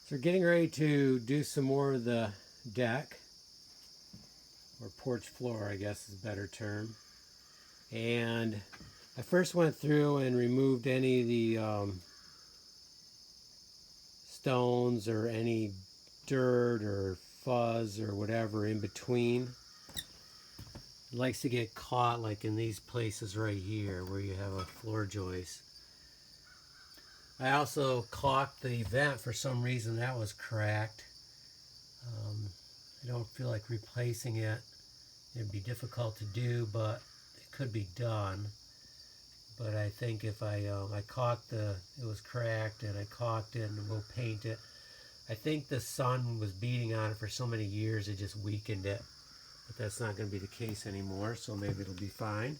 So we're getting ready to do some more of the deck, or porch floor, I guess is a better term. And I first went through and removed any of the stones or any dirt or fuzz or whatever in between. It likes to get caught like in these places right here where you have a floor joist. I also caulked the vent. For some reason that was cracked. I don't feel like replacing it. It'd be difficult to do, but it could be done. But I think if I caulked it was cracked, and I caulked it, and we'll paint it. I think the sun was beating on it for so many years it just weakened it. But that's not going to be the case anymore, so maybe it'll be fine.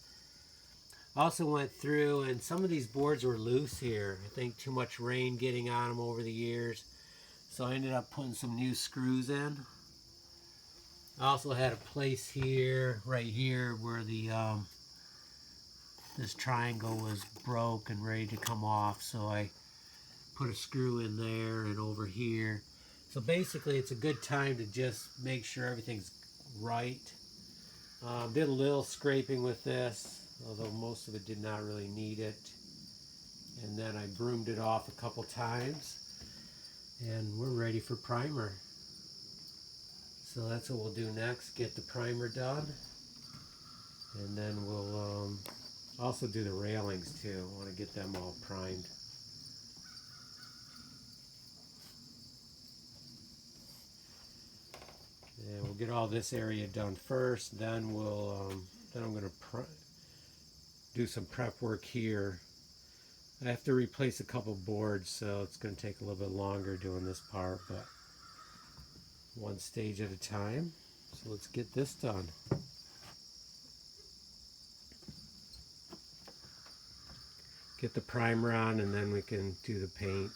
Also went through, and some of these boards were loose here. I think too much rain getting on them over the years. So I ended up putting some new screws in. I also had a place here, right here, where the this triangle was broke and ready to come off. So I put a screw in there and over here. So basically it's a good time to just make sure everything's right. Did a little scraping with this, although most of it did not really need it. And then I broomed it off a couple times, and we're ready for primer. So that's what we'll do next, get the primer done, and then we'll also do the railings too. I want to get them all primed. And we'll get all this area done first, then we'll then I'm going to do some prep work here. I have to replace a couple boards, so it's going to take a little bit longer doing this part, but one stage at a time. So let's get this done. Get the primer on, and then we can do the paint.